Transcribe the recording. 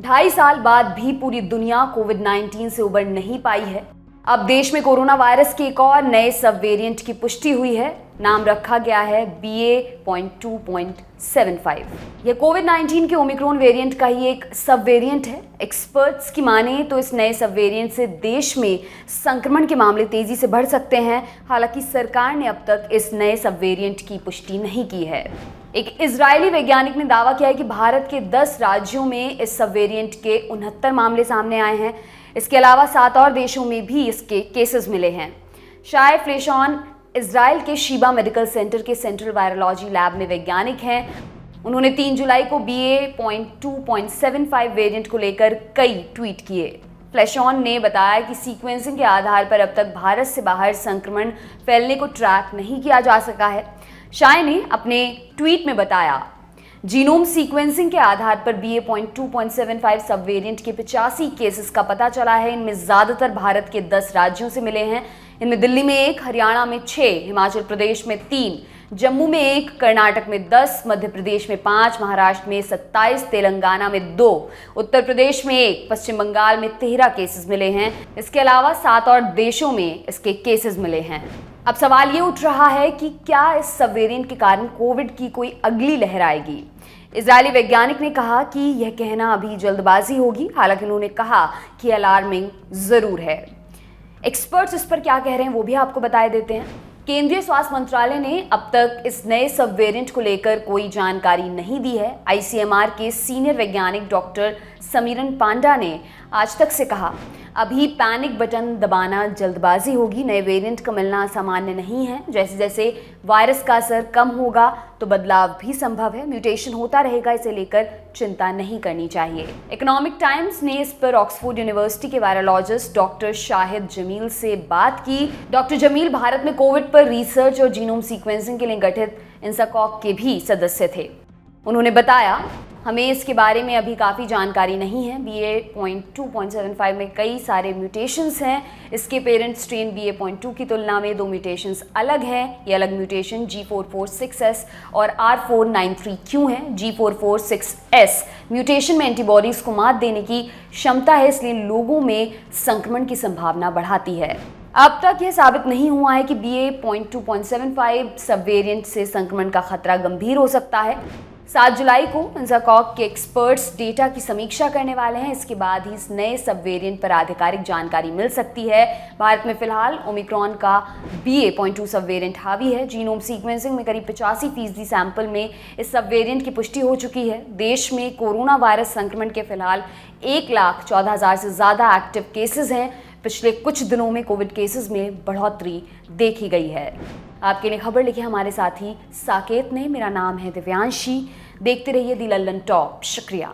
ढाई साल बाद भी पूरी दुनिया कोविड-19 से उबर नहीं पाई है। अब देश में कोरोना वायरस के एक और नए सब वेरिएंट की पुष्टि हुई है। नाम रखा गया है BA.2.75। यह कोविड-19 के ओमिक्रॉन वेरिएंट का ही एक सब वेरिएंट है। एक्सपर्ट्स की माने तो इस नए सब वेरिएंट से देश में संक्रमण के मामले तेजी से बढ़ सकते हैं। हालांकि सरकार ने अब तक इस नए सब वेरिएंट की पुष्टि नहीं की है। एक इजरायली वैज्ञानिक ने दावा किया है कि भारत के 10 राज्यों में इस सब वेरिएंट के 69 मामले सामने आए हैं। इसके अलावा 7 और देशों में भी इसके केसेस मिले हैं। शाय फ्लेशॉन इजराइल के शीबा मेडिकल सेंटर के सेंट्रल वायरोलॉजी लैब में वैज्ञानिक हैं। उन्होंने 3 जुलाई को BA.2.75 वेरिएंट को लेकर कई ट्वीट किए। फ्लेशॉन ने बताया कि सीक्वेंसिंग के आधार पर अब तक भारत से बाहर संक्रमण फैलने को ट्रैक नहीं किया जा सका है। शाय ने अपने ट्वीट में बताया, जीनोम सीक्वेंसिंग के आधार पर BA.2.75 सब वेरिएंट के 85 केसेस का पता चला है। इनमें ज्यादातर भारत के 10 राज्यों से मिले हैं। इनमें दिल्ली में 1, हरियाणा में 6, हिमाचल प्रदेश में 3, जम्मू में 1, कर्नाटक में 10, मध्य प्रदेश में 5, महाराष्ट्र में 27, तेलंगाना में 2, उत्तर प्रदेश में 1, पश्चिम बंगाल में 13 केसेस मिले हैं। इसके अलावा 7 और देशों में इसके केसेस मिले हैं। अब सवाल ये उठ रहा है कि क्या इस सब वेरिएंट के कारण कोविड की कोई अगली लहर आएगी। इजरायली वैज्ञानिक ने कहा कि यह कहना अभी जल्दबाजी होगी। हालांकि उन्होंने कहा कि अलार्मिंग जरूर है। एक्सपर्ट्स इस पर क्या कह रहे हैं वो भी आपको बता देते हैं। केंद्रीय स्वास्थ्य मंत्रालय ने अब तक इस नए सब वेरिएंट को लेकर कोई जानकारी नहीं दी है। ICMR के सीनियर वैज्ञानिक डॉक्टर समीरन पांडा ने आज तक से कहा, अभी पैनिक बटन दबाना जल्दबाजी होगी। नए वेरिएंट का मिलना सामान्य नहीं है। जैसे जैसे वायरस का असर कम होगा तो बदलाव भी संभव है। म्यूटेशन होता रहेगा, इसे लेकर चिंता नहीं करनी चाहिए। इकोनॉमिक टाइम्स ने इस पर ऑक्सफोर्ड यूनिवर्सिटी के वायरोलॉजिस्ट डॉक्टर शाहिद जमील से बात की। डॉक्टर जमील भारत में कोविड पर रिसर्च और जीनोम सीक्वेंसिंग के लिए गठित इंसाकॉक के भी सदस्य थे। उन्होंने बताया, हमें इसके बारे में अभी काफ़ी जानकारी नहीं है। BA.2.75 में कई सारे म्यूटेशंस हैं। इसके पेरेंट स्ट्रेन BA.2 की तुलना में 2 म्यूटेशंस अलग हैं। ये अलग म्यूटेशन G446S और R493Q हैं। G446S म्यूटेशन में एंटीबॉडीज़ को मात देने की क्षमता है, इसलिए लोगों में संक्रमण की संभावना बढ़ाती है। अब तक यह साबित नहीं हुआ है कि BA.2.75 सब वेरिएंट से संक्रमण का खतरा गंभीर हो सकता है। 7 जुलाई को इंसाकॉक के एक्सपर्ट्स डेटा की समीक्षा करने वाले हैं। इसके बाद ही इस नए सब वेरिएंट पर आधिकारिक जानकारी मिल सकती है। भारत में फिलहाल ओमिक्रॉन का BA.2 सब वेरिएंट हावी है। जीनोम सीक्वेंसिंग में करीब 85% सैंपल में इस सब वेरिएंट की पुष्टि हो चुकी है। देश में कोरोना वायरस संक्रमण के फिलहाल 1,14,000 से ज़्यादा एक्टिव केसेस हैं। पिछले कुछ दिनों में कोविड केसेस में बढ़ोतरी देखी गई है। आपके लिए खबर लिखे हमारे साथी साकेत ने। मेरा नाम है दिव्यांशी। देखते रहिए दी लल्लन टॉप। शुक्रिया।